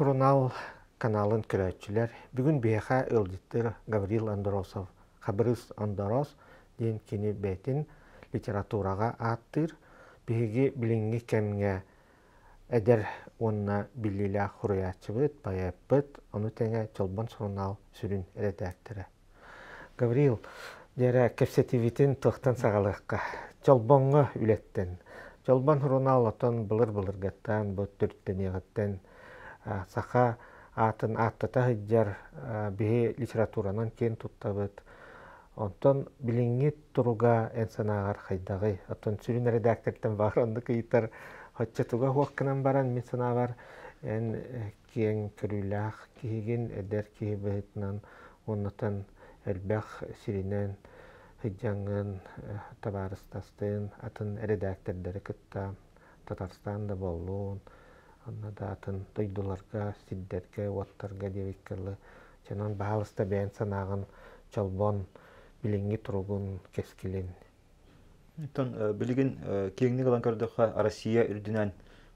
Hurnal kanalın küräççiler. Bugün biyaha öldüttür Gavril Androsov. Xabrız Andros den kini betin literaturaga attır. Bihigi bilingi kemge eder onna billiler huriyatçıbıt, bayapbıt, onu tenge çolban hurnal sürün redaktöre. Gavril, dere kepsetivitin tıhtan sağalıqqa. Çolbonga ületten. Çolban hurnal otan bılır gattan, bu türtten yağıttan saha atın attata hıccar bihi literaturanan ken tuttabıt. Ondan bilingit turuga ensanağar haydağı. Ondan sürün redaktörden var onda kıyıtar. Hoçça tuga huakkanan baran min sanavar en ken körülağ kihigin eder kihi behitnan ondan elbaq sirinen hıccangın tabarыстастын atın redaktörleri kıtta Tatarstanda bolluğun. Anna da atın duydularga, sidderge, wattarga devikkerli. Çanan bahalısta beğen sanağın çolbon bilingi turugun keskilin. Bilgin kengni kalan kardıqa Россия үрдінен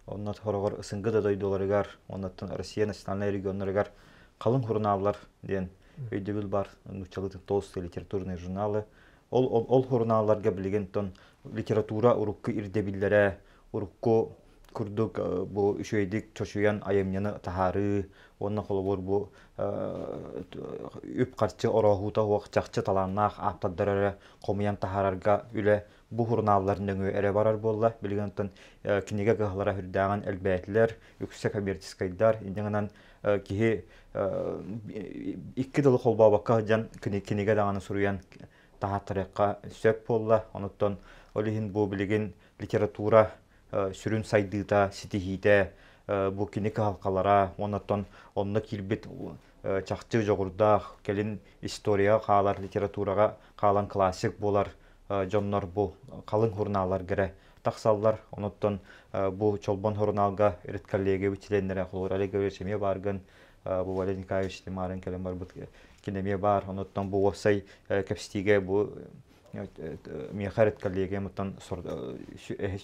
оннат хорогор ысыңгы да дойдуларыгар, оннаттан Россия национальный регионларыгар қалың хурналар ден өйдөбүл бар, нучалытын толстый литературный журналы. Ол хурналарга билген тон литература урукку ирдебиллере, урукку курдук бу үшөйдик чочуян айымняны тахары, онна холобор бу үп карчы орохута хуак чакчы таланнах аптаддарары комуян тахарарга үле bu hurnalların öňe ere barar bolla. Bilgentен кинеге гахлара хүрдәгән әлбәтләр, yüksek коммерческайдар, иңнән киһи икки дылы холбабакка җан кинеге даганы суруян тахаттарыкка сөп болла. Онуттан олиһин бу билген литература сүрүн сайдыта, ситихите, бу кинеге халкалара, онуттан онны килбит чакчы жогурдах, келин история калар литературага калан классик болар. Jonlar bu kalın hurnalar gere taksallar. Onuttan bu çolban hurnaga eritkalliğe biçilenlere olur. Alega verçemeye bargın. Bu Valenikayev Limarın kelem var. Kinemeye bar. Onuttan bu vasay kapstige bu miyakar eritkalliğe mutan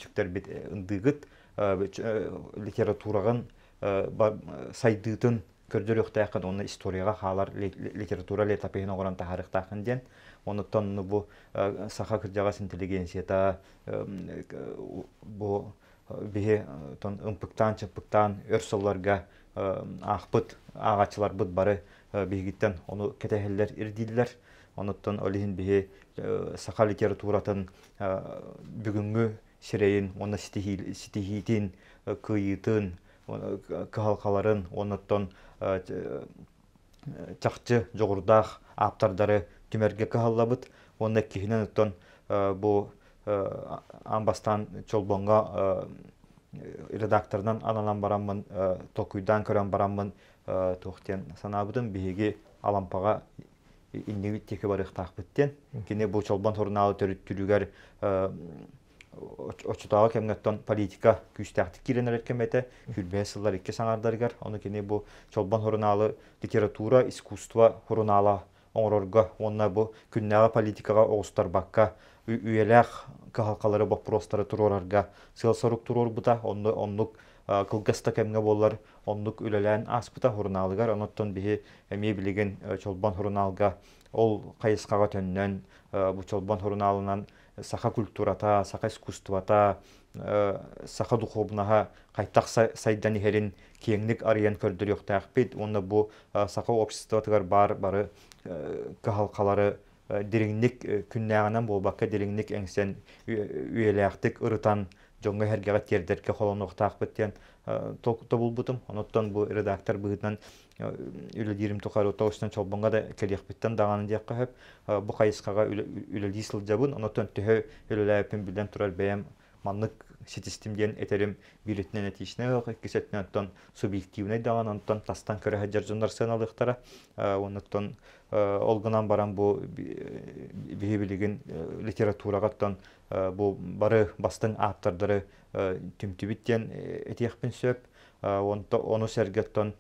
şükter bit ındıgıt literaturagan saydıtın kördür yoxtayaqın onu istoriyaga halar literatura letapehine oran taharıqtaqın den. Ondan bu saha kırjagas intelligensiyata bu bihe ton ımpıktan çıpıktan örsollarga ahpıt ağaçlar bıt barı bihigitten onu keteheller irdiller. Ondan olihin bihe saha literaturatın bugünkü sireyin ona stihitin kıyıtın kıhalkaların ondan çakçı jogurdaq aptardары tümerge kıhallabıt. Onda kihinen ötten bu ambastan çolbonga redaktörden analan baranmın, tokuydan kören baranmın tohtiyen sanabıdın bihigi alampaga innevit teki barıq taqbıtten. Kine bu çolban hornalı törüttürüger Oçutağı kemgetten politika güçtäktik girenler etkemete hülbeye sıllar ikke sanardargar. Onu kine bu çolban hornalı literatura, iskustva hornalı oňororga, onna bu künnäge politikaga oğustar bakka, üyeler halkaları boprostары turorarga, sıl soruk turor buta, onluk kılgasta kemge bollar, onluk ülelen asputa hurnalıgar, onotton bihi emi bilgen çolban hurnalga, ol kayıskaga tönnen, bu çolban hurnalından saha kulturata, saha iskuствата, saha duhovnaha kaytak saydan iherin kiyenglik arayan kördür yoxtaq bit, onna bu saha обществотыгар barı halkaları derinlik künnägenen bolbakka derinlik eňsen üyeläktik ırıtan joňa hergegat yerderke holonnoqtaq bitden tokta bulbutum. Onottan bu redaktör bıhıtnan üle dirim tokar otostan çolbonga da keliyek bitden dağanın diýakka hep bu kayıskaga üle disıl jabın. Onottan tühö üleläpin bilen turar beýem manlyk sistem diyen eterim biletine netişine yok. Kesetnetton subjektivne dağan ondan tastan köre hajar jonlar sanalıqtara. Onottan olgunan baran bu bihi bilgin literaturagattan bu barı bastın aptardары tümtübitten etiyakpin söp. Onu sergetton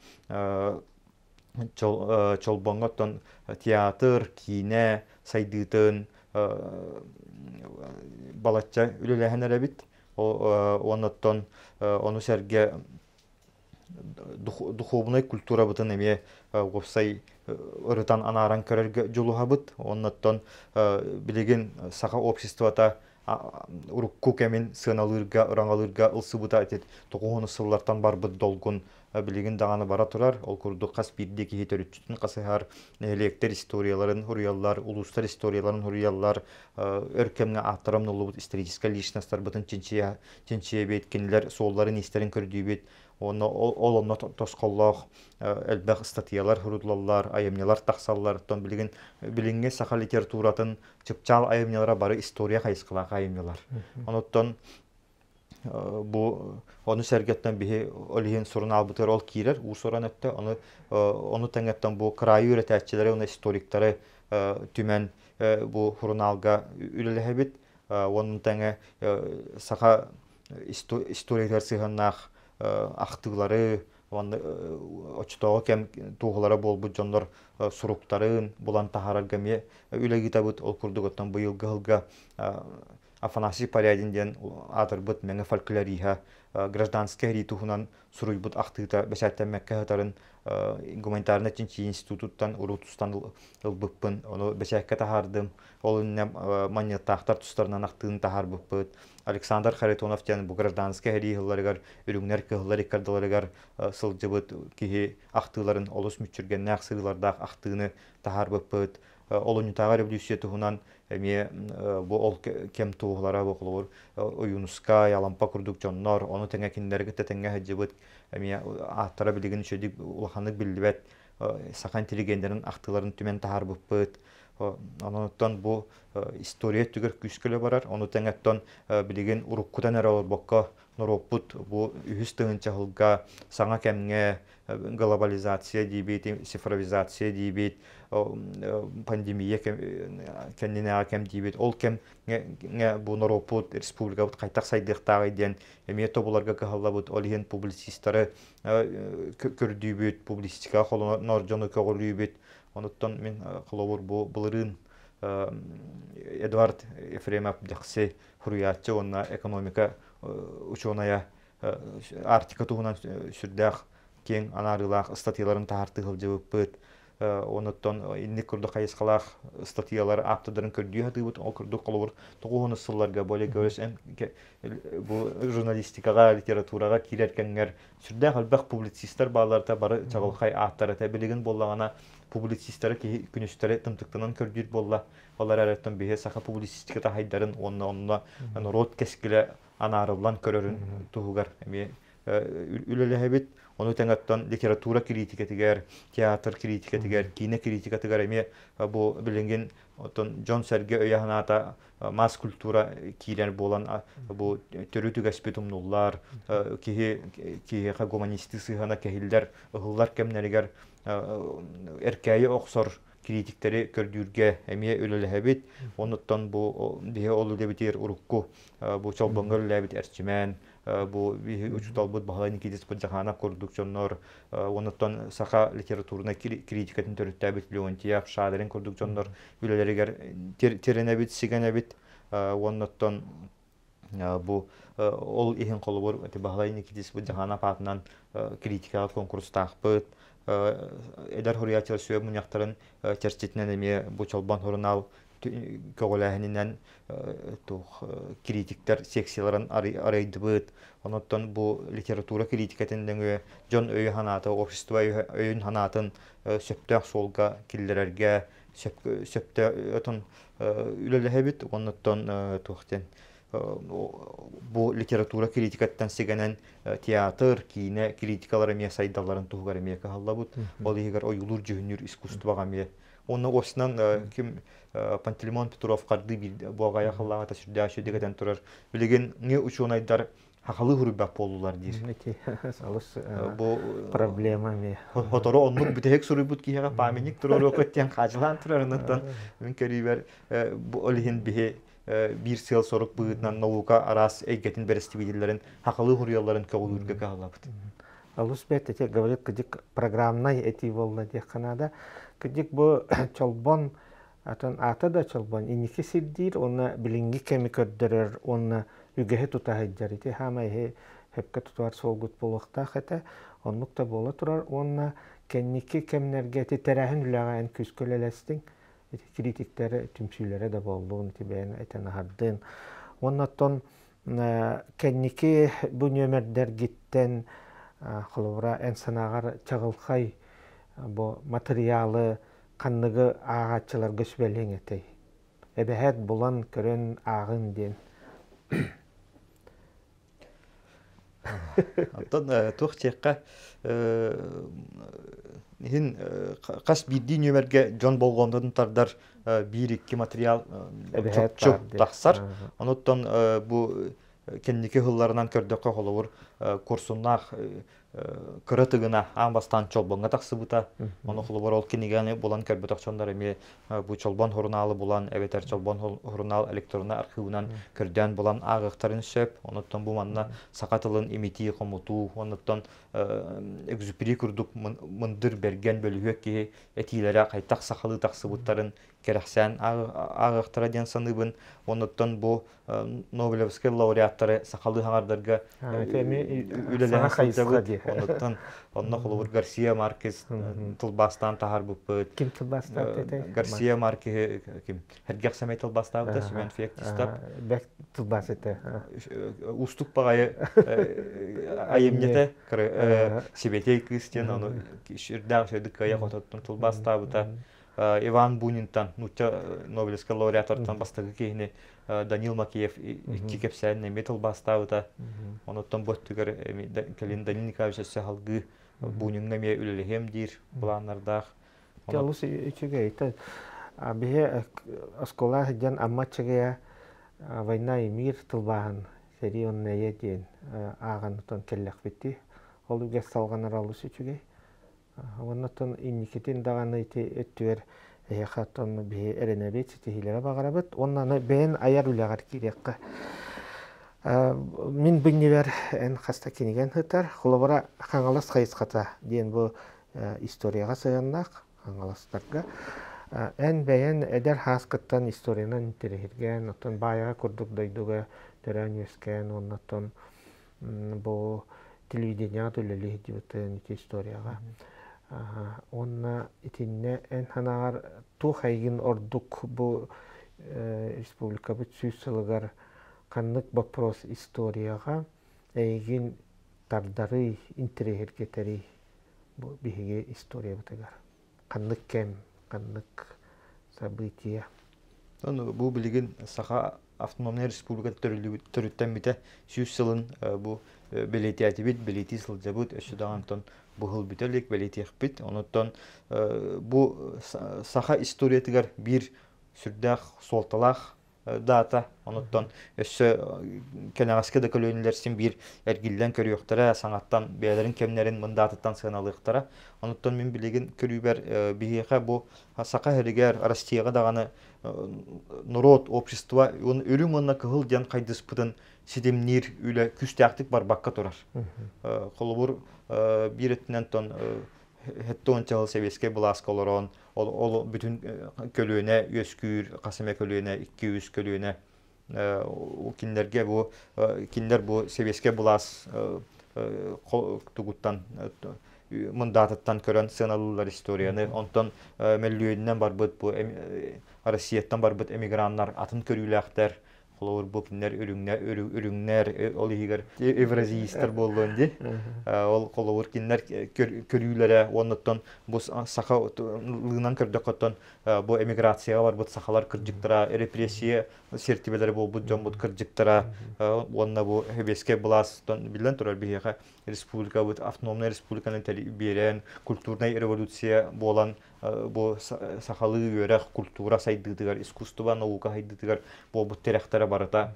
çolbongatton teatr, kine, saydıtın balatça ülelähenere bit. Onotton onu serge духовный культура бытын эме опсай ырытан анаран көрерге жолуһабыт. Оннаттан билеген саха обществота урукку кемин сыналырга, ыраңалырга ылсыбыта этет тоғуны сыллартан барбыт долгун билеген дағаны бара турар. Ол курду қас бирде кихи төрүчтүн қасыхар нелектер историяларын хурияллар, улустар историяларын хурияллар, өркемне аттарам нолубут историческая личностар бытын чинчие бейткенлер, солларын истерин көрдүйбет. Ол онно тосқоллақ әлбәқ статьялар хұрудылалар, айымнелар тақсаллар, тон білінге сақа литературатын чыпчал айымнелара бары история қайысқылақ айымнелар. Оныттан оны сәргеттен бігі олиген сұрын албытыр ол кейрер, ұсыран өтті, оны тәңеттен бұл крайы үретәтчілері, оны историктары түмен бұл хұрыналға үлілі бит. Оның тәңе сақа историктар сығыннақ ақтығылары, очтоғы кәм туғылары бол бұд жонлар сұруқтарын бұлан тахарарға ме үләгі табыт ол күрдік оттан бұйылғы ғылға Афанасий Порядинден атыр бұд мәңі фольклория гражданский әритуғынан сұруй бұд ақтығыта бәсәттен мәккә ғытарын гуманитарны чинчи институттан урутустан ылбықпын, оны бәсәкке тахардым, ол үнне манеттақтар тұстарынан ақтығын тахар бұқпыд. Александр Харитонов тен бұл гражданский әрихыларығар, үріңнер кығылар икардыларығар сылжыбыд кеге ақтығыларын олыс мүтчіргенне ақсығылардақ ақтығыны тахар бұқпыд. Ол үнітаға революция тұғынан ол кем туғылара бұқылыр. Юнуска, Ялампа күрдік жоннар, оны тәңәкіндергі тәңә хәджібіт, аттара білігін шөдік ұлақанық білдібәт, сақа интеллигендерін ақтыларын түмен тахар бұқпыд. Онуттан бұл история түгір күскілі барар. Оны тәңәттан білеген ұрыққыдан әрі баққа нұроппыд бұл үйіз тұғынча ғылға саңа кәмге глобализация дейбет, цифровизация дейбет, пандемия кәнненеға кәм дейбет. Ол кәм бұл нұроппыд республика бұд қайтақ сайдықтағы еден әме тобыларға қағылла бұд олеген публицистары көрдейбет, публистика қолы норжаны көғылүйбет. Онуттан мен қылауыр бұлырын Эдуард Ефремов дәқсе хуруятчы, онна экономика ученая артика туғынан сүрдәқ кен анарылақ статьяларын тағарты ғылжы өппіт. Онуттан иннік күрді қайысқалақ статьялары аптыдарын көрдүй хаты бұд, ол күрді қолуыр тұғуыны сылларға бөлі көріс бұл журналистикаға, литератураға кейлеркенлер сүрдәқ әлбәқ публицистер бағаларда бары чағылқай аттары тәбілігін болағана публицистері күністері тымтықтынан көрдүйд болла. Олар әреттен бейе сақа публицистика тахайдарын онна рот кескілі анарылан көрерін тұғығар. Үлілі әбет, оны тәңаттан литература критикатығар, театр критикатығар, кино критикатығар әме бұл білінген Джон Сәрге өйяғыната мас культура кейлер болан бұл түрі түгәспет ұмнулар, кейеға гуманисті сығана кәхілдер, ұғылар кәмнәрігер әркәйі оқсор критиктері көрдүрге әме өлілі әбет. Оныттан бұл бейе олы дебетер ұрыққу, бұл чалбаңғыр ләбет әрчімен, бұл учутал бұд бағалайын кетес бұд жағана көрдік жоннор. Оныттан сақа литературына критикатын төрітті әбет Леонтияп, Шадырын көрдік жоннор. Өлелерігер терен әбет, сиген әбет. Оныттан бұл ол ехен қолы бұр, бағалайын кетес бұд жағана патынан критикаға конкурстақ бұд. Эдар хуриятчылар сөйіп мұняқтарын терчетінен әме бұл чолбан хұрынал көғіләхінінен критиктер секцияларын арайды бұд. Оныттан бұл литература критикатындың жон өй ханаты, общество өйін ханатын сөптәқ солға келдерерге сөпті өтін үлілі әбет. Оныттан тұқтен бұл литература критикаттан сегенен театр, кино критикалары ме сайдаларын туғары ме қағалла бұд. Ол егер ойылыр жүхінер искусстваға ме. Оны осынан кім Пантелеймон Петров қарды бұға яқыллаға та сүрді ашы дегеден тұрар. Білеген не учуын айдар хақалы хүрбәк болулар дейір. Салыс проблема ме. Хотору онның бүтәйік сұры бұд кейеға паменік тұрар оқыттен қажылан тұрарынықтан. Мен көрейбер олығын біге bir sıl soruk bığıtnan noluka aras eğgetin berestibilirlerin haqalı huriyalların kavulurga kağılabıdı. Алус бәт әте говорит, кыдик программнай эти волна дек Канада. Кыдик бу чолбон, ата да чолбон, инеки сиддир, оны билинги кеми көрдірер, оны үгеhe tutahayдар ити. Хама хепке тутуар солгут болуқтақ әте. Onlukta bola turar. Onna kenniki kemnerge teterəhin üləğən küskölələstin. Kritikləri, tümsüylere de bolduğun iti beğen eten hardın. Onnaton kenniki bu nömerder gitten kılvura en sanağar çağılkay bu materialı kanlıgı ağaççılar göçbelin etey. Ebehet bulan körün ağın den. Антон тух чекка хин кас бидди нөмерге жон болгондон тардар бир икки материал чоп тахсар. Оноттон бу кенники хылларынан көрдөккө холобур курсуннах кырытыгына амбастан чолбонга таксыбыта. Ону холобур ол кенигени булан көрбөтөкчондар эми бу чолбон хоруналы булан эбетер чолбон хорунал электронный архивынан көрдөн булан агыктарын сөп. Оноттон бу манна сакатылын имити комуту. Оноттон экзюпери курдук мындыр берген бөлүгө ки этилере кайтак сакалы таксыбыттарын керексен агыктара ден саныбын. Оноттон бу Нобелевский лауреаттары сакалы хаңардарга үлелен сайдабыт. Оноттон онно холобур Гарсия Маркес тылбастан тахар буппыт. Ким тылбастан тете? Гарсия Маркес ким? Хергек самай тылбастан да Сюмен Фектистап. Бек тылбасыты. Устук багайы айымнете Сибетей Кристиан ону ширдак сөйдүк кая кототтун тылбастабыта. Иван Бунинтан, Нобелевский лауреаттардан бастагы кейини Данил Макеев икки кепсәнне метал бастабыта. Оноттон боттугар Калин Данил Николаевич халгы Бунинга ме үлелехем дир планнардах. Талус ичиге ит. Бие оскола жан аммачыга война и мир тылбаан серион нееден агантон келлек битти. Ол үгө салганар алус ичиге. Оннотон инникетин даганы ити өттүер хаттон би эренебет тихилере багарабыт. Оннаны бен аяр үлегар кирекка. Мин биннивер эн хаста кинеген хытар. Холобара хаңалас хайыската ден бу историяга сыяннак хаңаластарга. Эн бен эдер хаскыттан историянан интерехирген, отон байга курдук дойдуга төрөн өскен, оннотон бу телевидение төлөлү дибутен историяга. Онна итинне эн ханагар тухайгин ордук бу республика бит сүйсылыгар каннык вопрос историяга эйгин тардары интерехиргетери бу биге история бутагар. Каннык кем, каннык события. Бу билген саха автономный республика төрүттен бите сүйсылын бу белетияти бит белети сылжабыт өсүдагантон бухыл бителик белетиях бит. Оноттон бу саха историятыгар бир сүрдах солталах дата. Оноттон өссө кенегаска да көлөнүлерсин бир эргилден көрүөктөрө саңаттан бээлерин кемнерин мындатыттан сыналыктара. Оноттон мен билеген көрүбер бихиха бу саха херигер Россияга даганы народ общество он өрүмөнна кыл ден кайдыспытын сидемнир үле күстәктик бар бакка турар. Холобур бир этнен тон хеттон чал Советский бласколорон ол бүтүн көлөөнө өскүр касыме көлөөнө 200 көлөөнө киндерге бу киндер бу Советский блас тугуттан мындатыттан көрөн сыналуулар историяны онтон меллүйүннен барбыт бу Россияттан барбыт эмигранттар атын көрүүлөктөр холор бу киндер өрүңнөр ол игер евразиистер болдун ди ол холор киндер көрүүлөрө онтон бу саха лыгынан көрдөкөтөн бу эмиграцияга барбыт сахалар кыржыктыра репрессия сертибелери болбут жомбут кыржыктыра онна бу Хебеске бластон билен турар бияга республика бут автономный республиканы берен культурный революция болан бу сахалы өрөх культура сайдыдыгар искусство наука сайдыдыгар болбут терехтери барыта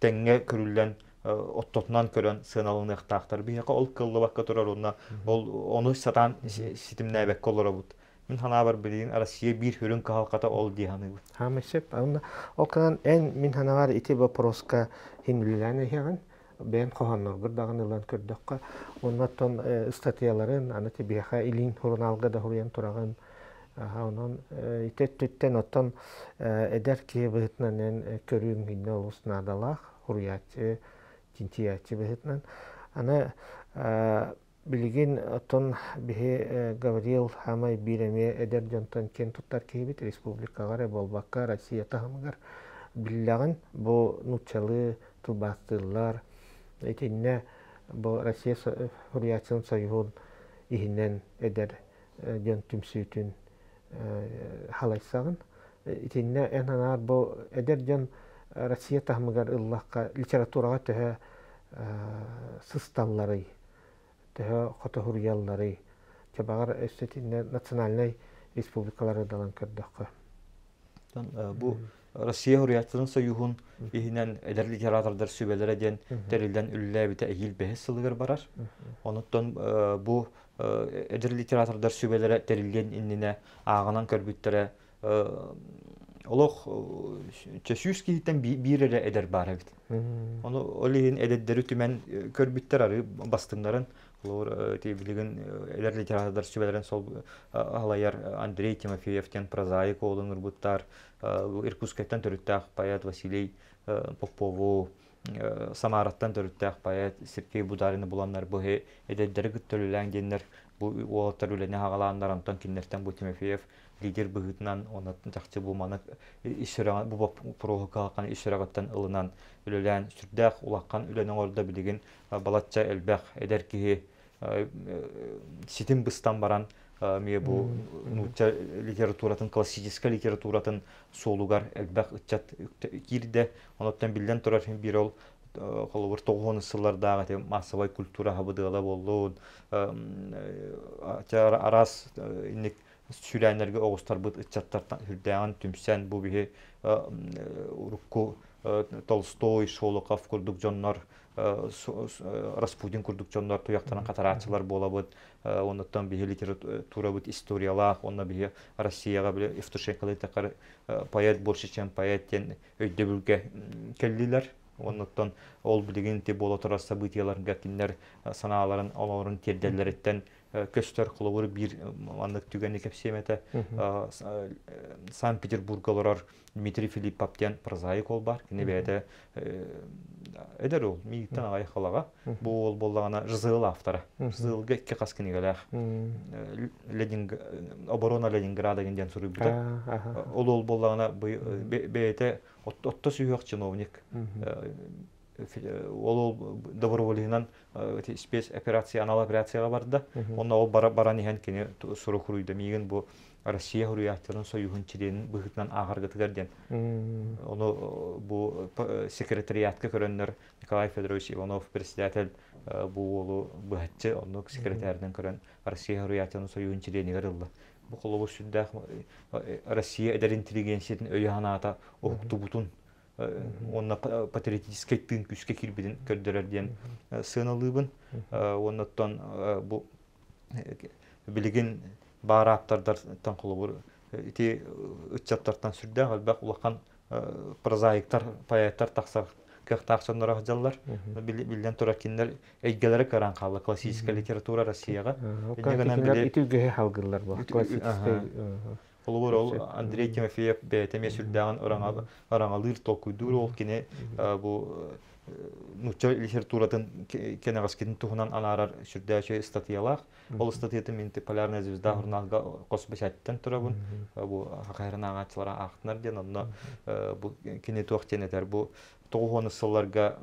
теңге көрүлгөн оттотунан көрөн сыналыныктактар бияга ол кылды бакка турар ол ону сатан ситимнебек колоробут. Мен хана бар билген Россия бир хөрүн калката ол дияны. Хамешеп анда окан эн мен хана бар ити вопроска хинлиләне ягын бен коханнор дагы илан көрдөккө оннотон статьяларын аны тибиха илин журналга да хуян тураган онон итеттен оттон эдер ки бытнан көрүн гинне олуснадалах хуриячы тинтиячы бытнан аны Билигин отон биһи Гавриил Хамай биреме эдер жонтон кен туттар кейбит республикагар болбакка Россия тахымыгар биллягын бу нучалы тылбастылар этинне бу Россия Хурриятчылык союзун ихинен эдер жон түмсүтүн халайсагын этинне энанар бу эдер жон Россия тахымыгар ыллакка литературага төһө сысталлары төһө хотохурьяллары чабагар эстетинне национальный республикалары далан көрдөккө. Бу Россия Хурриятчылык союзун ихинен эдер литератордар сүбелере ден терилден үлләбите эйил бэһис сылыгар барар. Онуттан бу эдер литератордар сүбелере терилген иннине ағынан көрбүттере олох чөсүс киһиттен бирере эдер бара бит. Ону олиһин эдердери түмен көрбүттер ары бастыңнарын олар тибилген эдер литератордар сүбелерен сол алаяр Андрей Тимофеевтен прозаик олуңур буттар Иркутскайдан төрүттәк поэт Василий Попову Самараттан төрүттәк поэт Сергей Бударины буланнар бу эдердери күттөлүлән деннер бу олаттар үлене хагалаандар антон киннертен бу Тимофеев лидер быгытынан онатын жакчы булманы ишрага бу провокалкан ишрагаттан ылынан үлелән сүрдәк улаккан үләнең орда билеген балатча элбәх эдер ки ситим быстан баран мие бу нуча литературатын классическая литературатын солугар элбәх ичат кирде онаттан билден турар бир ол холовыр 90-сыллардагы массовый культура хабыдыла болду арас инник сүрәнләргә огыстар бит ичаттардан хүрдәгән түмсән бу бихе урукку Толстой, Шолоков курдук жоннор Распутин курдук жоннор туяктан катарачылар болабыт оннан бихе литература бит историялар онна бихе Россияга биле Евтушенко такар поэт Боршичен поэттен өйдөбүлгә келдиләр. Оннан ол билеген те бола торар событияларга киндер санааларын аларын терделләрдән көстөр кылыбыр бир андык түгәнне кепсемете Санкт-Петербургалар Дмитрий Филипповтен прозаик ол бар. Кине бәйдә эдер ул миттан айхалага бу ол боллагана жызыл автора. Жызылга икки кас книгалар. Оборона Ленинграда дигән сүрү бит. Ол боллагана бәйдә отто сүйөк чиновник. Ол добровольнан спецоперация анал операцияга барды. Онда ол баран иһен кине суру хуруйда миген бу Россия Хурриятчылык союзун чиренин быгытынан агаргытыгар ден. Ону бу секретариатка көрөннөр Николай Федорович Иванов председатель бу олу быгатчы ону секретарьдан көрөн Россия Хурриятчылык союзун чиренигер ылды. Бу колобу сүндә Россия эдер интеллигенциятын өйханата октубутун онна патриотический тын күскә кирбиден көрдөрден сыналыбын оннан бу билеген бараптардар танкылыбыр ити үччаттардан сүрдә албак улакан прозаиктар поэттар таксак тахсаннар хаҗаллар билдән туракиннәр әйгәләре каран калды классическая литература Россияга итүгә халгылар бу классический Ол Андрей Тимофеев бәйтеме сүрдәгән орангалыр толкуйдур ол кине бу нуча литературатын кенегаскин тухунан анарар сүрдәче статьялар. Ол статьяты менте полярная звезда журналга косбачаттан турабын. Бу хакайран агачлара актнар ден онда бу кине тохтенетер бу 90-сылларга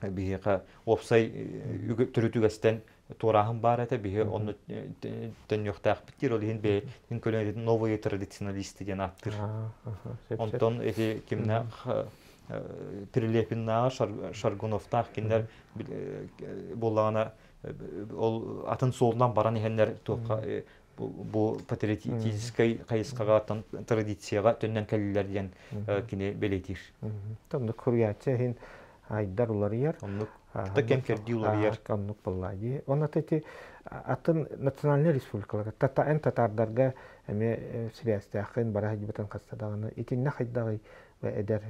бихека опсай түрүтүгәстән Турахын бар это бихе он төньяктак битер ол ин бе ин көлөйдү новые традиционалисты ден аттыр. Онтон эти кимне Прилепинна Шаргуновтак киндер боллагана ол атын солунан баран ихеннер бу патриотический кайыскага традицияга төннөн келилер ден кине белетир. Томды Хурриятчы хин айдар уларыяр. Такем кердилар каннук буллайды. Оны тети атын национальный республикаларга татардарга эме связьтахын бара җибетен кастадаганы итинне хайдагы ва эдер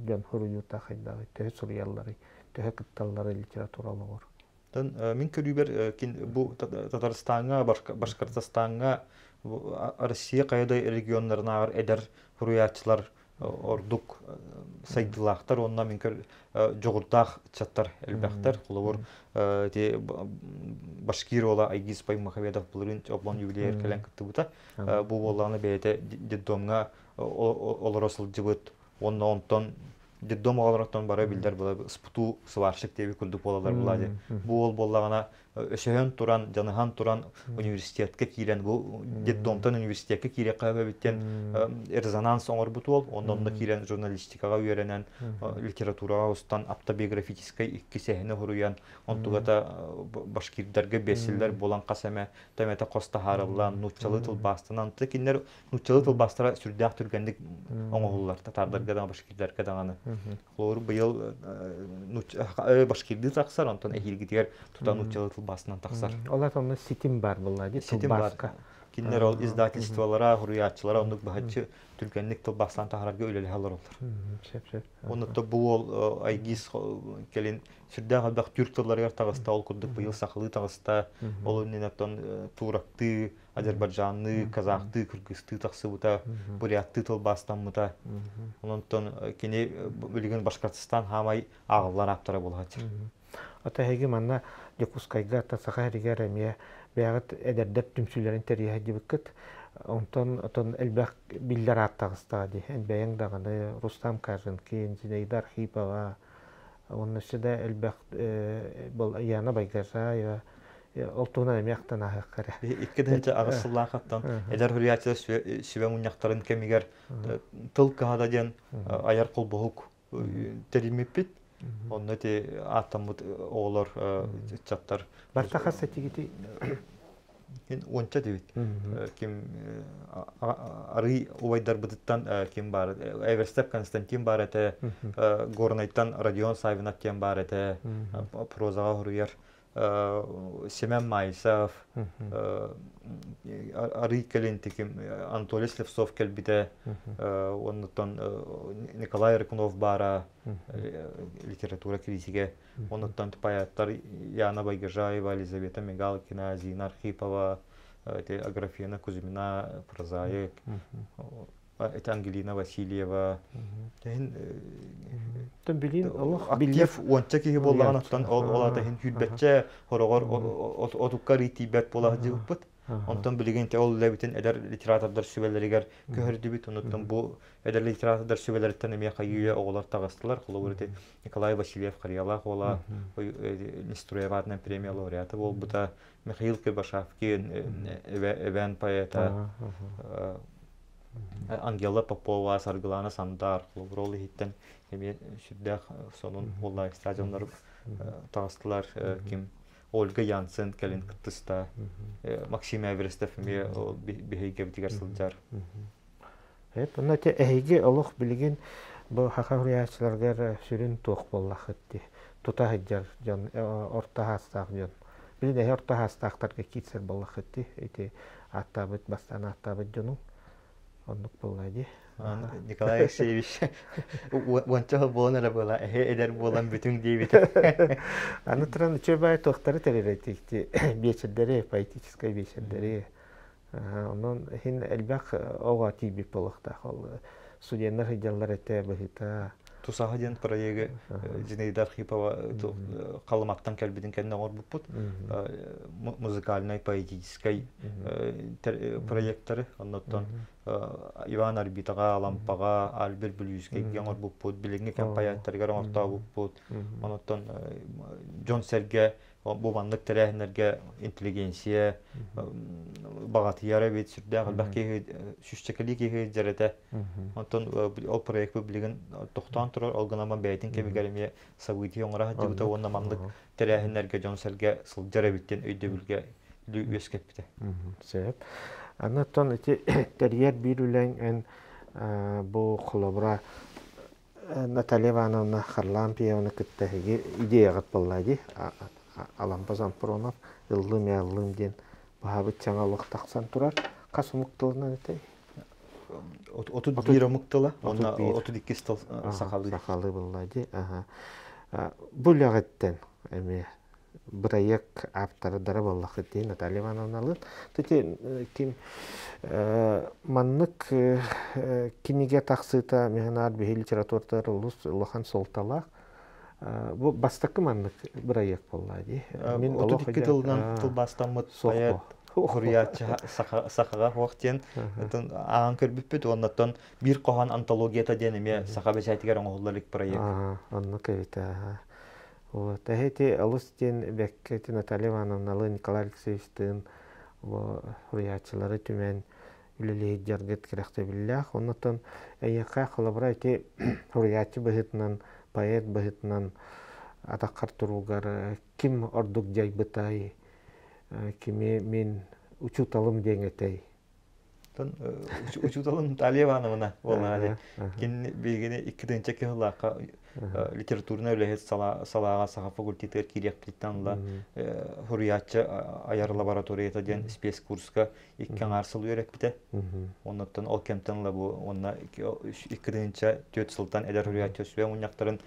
жон хуруюта хайдагы те сурьяллары те кытталлары литературалар. Мин көрүбер бу Татарстанга Башкортостанга Россия кайда регионнарына эдер хуруятчылар ордук сайдылақтар, онна менкер жоғырдақ чаттар әлбәқтар, құлауыр Башкир ола Айгиз Баймахамедов бұлырын облан юбилейер кәлін күтті бұта. Бұл болағыны бәйті деддомға оларасыл жыбыт, онна онтан деддом олараттан бара білдер бұла спуту сваршық деби күлдік болалар бұлады. Бұл болағына өсөһөн туран, жаныхан туран университетке кирен, бұл деддомтан университетке кире қабы біттен резонанс оңыр бұты ол, онда кирен журналистикаға үйеренен, литератураға ұстан автобиографическай иккесехіне құруян, онтуғата башкирдерге бесілдер болан қасаме, тәметі қоста харылан, нұтчалы тылбастынан, текіндер нұтчалы тылбастыра сүрдәқ түргендік оңығылар, татардарға да башкирдерге дағаны. Олар бұйыл башкирді тақсар, онтан әйілгетігер тұта нұтчалы басынан тақсар. Олар оны ситим бар бұлады, тылбасқа. Кинлер ол издательстволара, хуруятчылара, ондық бағатчы түргенлік тылбастан тағарарға өлелі халар олар. Онытта бұл ол Айгиз келін сүрді қалбақ түрк тылларығар тағыста, ол күрдік бұйыл сақылы тағыста, ол өненеттен турақты, Азербайджанны, Казахты, Кыргызты тақсы бұта, Бурятты тылбастан бұта. Онытта кене бөліген Башқұртстан хамай ағылар аптара болғатыр. Ата хеги манна Якускайга тасаха ригер эмия бягат эдердеп түмсүлөрүн терие дибиккет. Онтон элбак биллер аттагыстади. Энбеяң даганы Рустам Кажинки, Зинейдар Архипова. Оннышыда элбак бол яна байгаса олтуна эмияктан ахаккара. Иккеденче агысыллаан каттан эдер хуриятчылар сүбөң уняктарын кемигер тыл кахададен аяр колбохук теримеппит. Онда те атамыт оğlar çattar. Barta hassetigi onça debit. Kim arı ovayдар bıdıttan kim var? Everstep Konstantin var ete. Gornayttan Radion Sayvinatyan var ete. Prozağa huruyar. Semen Maysav. Arı kelenti kim Anatoly Slevsov kelbide. Ondan Nikolay Rıkunov bara literatura критике. Ondan payatlar Yana Байгажаева, Елизавета Мигалкина, Зина Архипова, Аграфена Кузьмина, Прозаик, Ангелина Васильева. Актив онча кеге болғанаттан оларда хүлбетче хорогор отукка ритибет бола жыппыт. Онтан билигенте ол лебитин эдер литератордар сүбелеригер көрдү бит. Онтан бу эдер литератордар сүбелерден эме кайыя оглар тагыстылар. Колобурде Николай Васильев Карьялах ола Неструеватна премия лауреаты бол бута Михаил Кырбашевский эвен поэта Ангела Попова, Саргылана Сандар, Колобуролы хиттен эме сүрдәк сонун олла стадиондар тагыстылар. Ким Ольга Янсен келин кыттыста, Максим Эверестов эме бихейге битигер сылжар. Онда те эйге олох билген бу хакариячыларга сүрүн тук боллах этти. Тута хаджар жан орта хастак жан. Билде орта хастактарга китсер боллах этти. Эти аттабыт бастан аттабыт жону. Ондук боллайды. Николай Алексеевич, онча болонара бола, эдер болан бүтүн дейбит. Аны туран чөбай токтары терелетикти, бечердери, поэтической бечердери. Онон хин элбак ога тибип болукта. Студенттер хыджаллар эте быхыта. Тусаһаден проекты Зинаида Архипова калымактан келбидин кенне орбуппут. Музыкальный, поэтический проекттары. Оннотон Иван Арбитага, Лампага, Альбер Блюзский ген орбуппут. Билинге кампаяттарга орта буппут. Оннотон Джон Серге буманлык терәһнәргә интеллигенция багатыяра бит сүрдә гылбаки сүзчекли ки җәрәтә. Онтон ол проект билеген токтан торыр алгынама бәйтин кебегәлме сабыйты яңара җибүтә онна мамлык терәһнәргә җонсәргә сылҗара биттен өйдә билгә үскәп бите. Сәбәп. Аннан эти терьер бирүлән бу колобра Наталья Ивановна Харлампиевна киттәге идея гыпыллады. Аламбазан Пронов, ыллым ден баһабыт чаңалык тақсан турар. Касымыктылына эте. 31 мыктыла, онна 32 сакалы. Сакалы буллайды. Бул ягыттан эме проект авторы дара боллах ити Наталья Ивановналын. Тути ким маннык киниге тақсыта механар бихи литературтар улус лохан солталах. Бу бастакы маннык проект болла ди. Мен олох тылынан тылбастамыт паят Хуриятча сахага вақтен аңын көрбіппет, оннаттан бір қоған антологията денеме саха бәсәйтігер оңғылдарлық проект. Онны кәвіті. Тәхеті алыстен бәккеті Наталья Ивановналы Николай Алексеевичтің хуриятчылары түмен үлелейді жаргет керекті біллях. Оннаттан әйеқа қылабыра әйте хуриятчы бұхытынан, поэт бұхытынан атаққар тұруғар кім ордық жай бұтай, кими мен учуталым деңетей. Учуталым Наталья Ивановна болғаны. Кен бейгені 2-нче кыллаққа литературна өләхет салаға саға факультетер кирек плиттанла хуриятчы аяр лабораторията ден спец курска 2 арсыл өрек біте. Оннаттан ол кемтанла бұл, онна 2-нче 4 сылтан әдер хуриятчы сөйен ұняқтарын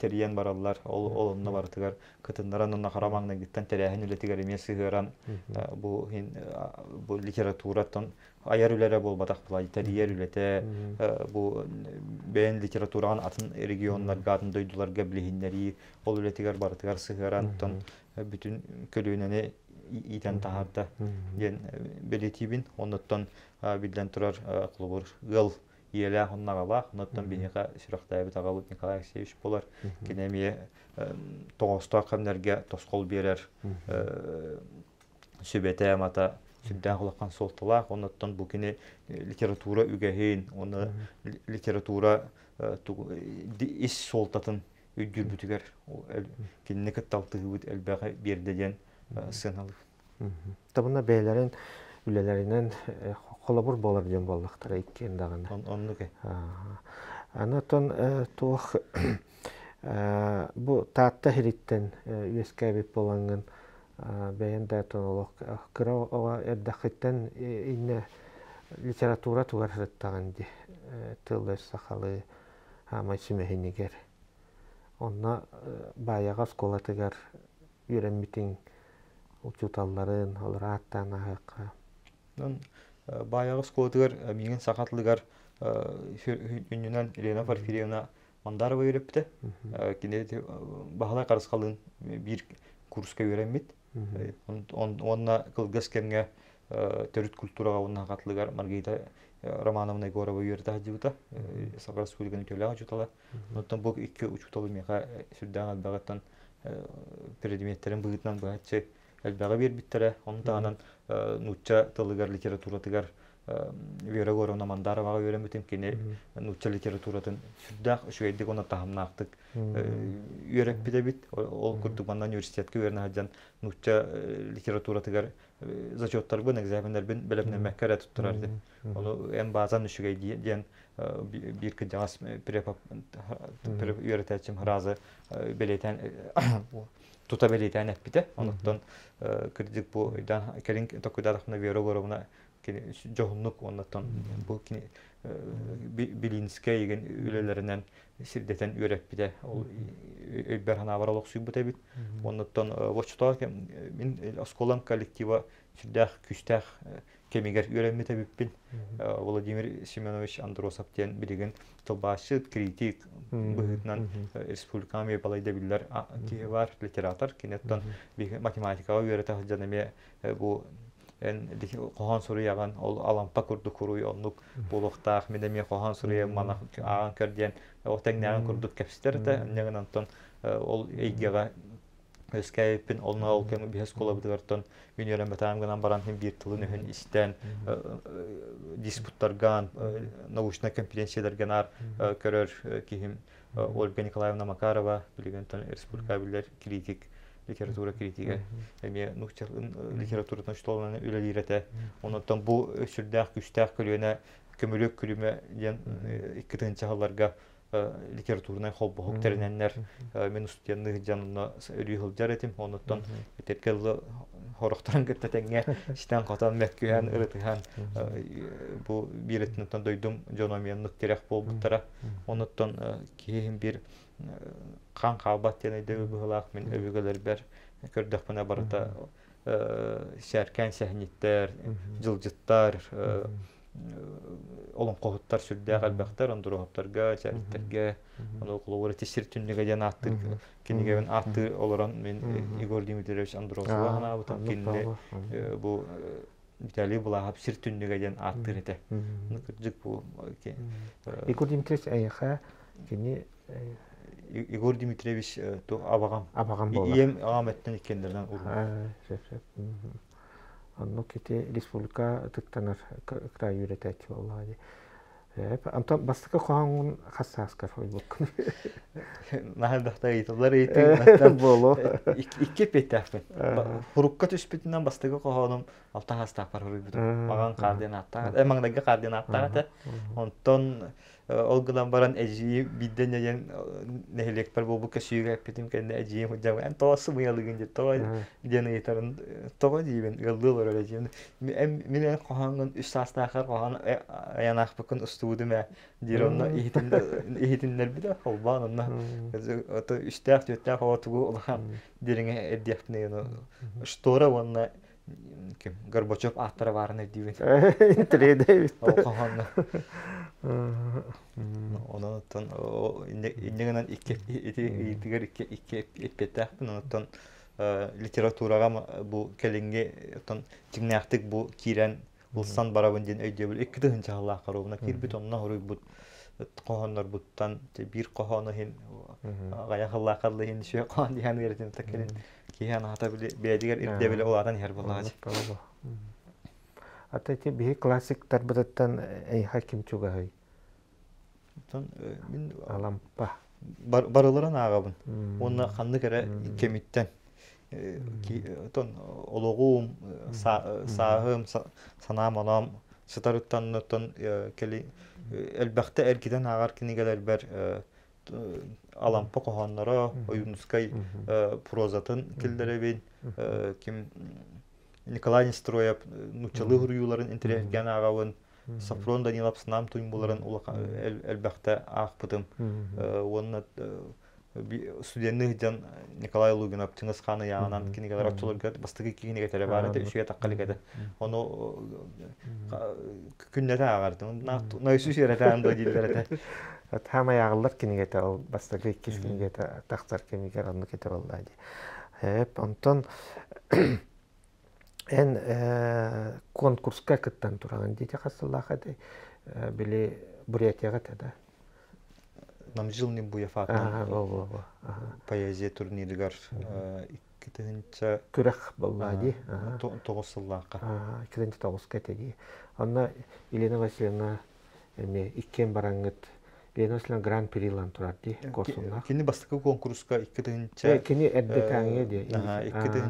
териян баралар, ол онна барытығар кытындаран онна қарамаңна гиттен теряхын үлетігер емес сығыран бұл литератураттан аяр үлері бол батақ бұлай, терияр үлеті, бұл бәйін литератураған атын регионларға, атын дойдуларға білігіндері, ол үлетігер барытығар сығыран, бүтін көлігінені итен тағарда ден белетибін, оннаттан білден тұрар құлыбыр ғыл елі оннағалақ, оннаттан бенеға сүрақтайбы тағалып Николай Алексеевич болар, кенемие тоғыста қамдерге тосқол берер сөбеті әмата сүрден құлаққан солтылақ, оннаттан бұл кені литература үгәхейін, оны литература ис солтатын өйдір бүтігер, кеніне кітталтығы бүт әлбәғі бердеден сыналып. Табына бәйлерін үлелерінен қолабыр болар ден болдықтар еккен дағында. Онны кәй. Анатон туық бұл таатта хириттен үескәбіп болаңын бәйін дәтон олық. Кыра оға әрдәқіттен инне литература туғар сұрыттаған де. Тылды сақалы хамай сүмәхінегер. Онна баяға сколатығар үйренмітін учуталларын, олар аттан ағыққа. Баяғы сколатығар менің сақатлығар үнінен Елена Порфирьевна Мандарова үйрепті. Кенеде бағалай қарысқалын бір курска үйренмет. Онна кылгас кемге төрүт культураға онна қатлығар Маргарита Романовна Егорова үйерді ғадзивыта. Сақар Республиканы төлі ғажутала. Оттан бұл 2 учуталы меға сүрден әлбәғаттан предметтерін бұғытынан бұғатшы әлбәға бербіттері. Оның тағынан нұтча тылығар литературатығар Вера Горовна Мандароваға үйренбетім кені нұтча литературатын сүрдәқ үшігейдік оны тағымнақтық үйрек біде біт. Ол күрдік университетке үйеріне ғаджан нұтча литературатығар зачеттар бұн, экзаменler бұн бәлімнен мәккәрі тұттырарды. Оны ән базан үшігей ден bir kıcağız öğreteceğim razı belirten tuta belirten hep bite. Ondan kritik bu dan kelin tokudarına Vera Gorovna johunluk ondan bu ki bilinçke yegen ülelerinden şiddeten öğret bite. Berhana var oluq suyu bu tabi. Ondan boşta min askolan kolektiva şiddah küstah kemiger öğrenme tabippin Vladimir Semyonovich Androsov diyen bilgen tılbaşı kritik bıhıtnan Respublikam yapalayda biller ki var literatör kinettan bir matematika öğreten caneme bu en qohan soru yağan ol alampa kurdu kuruyu onluk buluqtaq medemye qohan soruya mana ağan kördiyen o teknağın kurduk kapsiterde negananton ol eygaga Skype'in olna olken bir eskola bıdırtan üniversite tamamlanan baran hem bir tılın hem isten disputlargan nauşna konferansiyalarganar körür ki hem Olga Nikolaevna Makarova bilgenton Respublika biller kritik literatura kritiğe hem nukçalın literaturadan ştolan ülelirete ondan bu sürdağ güçtağ kölüne kömülük külüme yan ikinci hallarga literaturuna hobbu hokterenenler men ustuyanlığı canına ölüyülcar etim ondan tetkelli horoktaran gittetenge işten qatan mekküyen ırıtıhan bu bir etnitten doydum jonomiyanlık gerek bolbuttara ondan kihim bir kan qalbat deneyde bıhılaq men övügeler ber көрдөкпүнө барыта şerken sähnittер, жылжыттар, олон kohuttar сүрдәк албактар, ондурохтарга, чәриттерге, onu kulubura tesir tünlüge den attır, kinige ben attır olaran men Igor Dimitrievich Androsova hana butan kinne bu Vitaliy Bulahap sir tünlüge den attır ete. Bunu kırcık bu. Igor Dimitrievich ayakha kini Igor Dimitrievich to abagam. Abagam bolar. İyem Ahmet'ten ikenlerden urun. Anno kiti Respublika tıktanar kray yöretek vallahi. Hep anta bastıka kohangun hassas kafoy bok. Nahaldakta yitler eğitim. Bolo. İki petafın. Hurukka tüspetinden bastıka kohanum alta hasta par huruydu. Magan koordinatta. Emangdagi koordinatta da. Ondan olgudan baran ejiyi bidden yayan nehelekper bu kasıyga petim kendi ejiyi hocam. En toası mı yalıgınca toğa generatorun toğa diyen yıldılar öyle diyen. Minen kohangun üstastakar kohan ayanak bakın üstüdü me dironna ihitinler bir de olban onunla. Ata üstak tüytek havatıgu olan dirine ediyapne yana. Stora vanna kim Gorbachev ahtara varın ediyor. Trade. O kohanla. Ondan indegenen iki epetahpın ondan literaturaga bu kelenge ondan cignaktık bu kiren ulsan barabından öydübül iki de hınca Allah karobuna kirbit onna horuy bu kohanlar buttan bir kohana hin gaya Allah kallı hin şu kohan diyen veretim takelin ki han hata bile bediger irde bile oladan her bulacak. Hatta ki bir klasik tarbidattan ay hakim çoga hay. Min Alampa. Barılaran ağabın. Onunla kanlı kere kemitten. Ki oloğum, sahım, sanam anam, sıtarıttan notan keli elbette erkiden ağar kinigeler ber alampa kohanlara, oyunuskay prozatın kildere bin kim Nikolay Nestroyev nuçalı huruyuların intelekten ağabın Safron Danilov sınam tuyumbuların elbette ağpıdım. Onunla stüdyenliğinden Nikolay Luginov, Çınız Khan'ı yağınan kinigeler atılırken bastığı kinige telebare de üsüye takkalıgada. Onu künnete ağardım. Naysu şeretem da dillere. Hama yağıllar kinige te o bastığı kinige te taksar kemiger anlı kete vallahi. Hep ondan en konkurska kıttan turan diye hasıllaha de bile Buryatiyaga da. Namjılnin bu yafattan poeziya turnirigar ikinci kürek vallahi. Toğusıllaqa. İkinci toğuska dedi. Anna Elena Vasilyevna ikken barangıt Elena Vasilyevna Grand Prix lan turardı korsunda. Kini bastığı konkurska ikinci. Kini erdetange diye. İkinci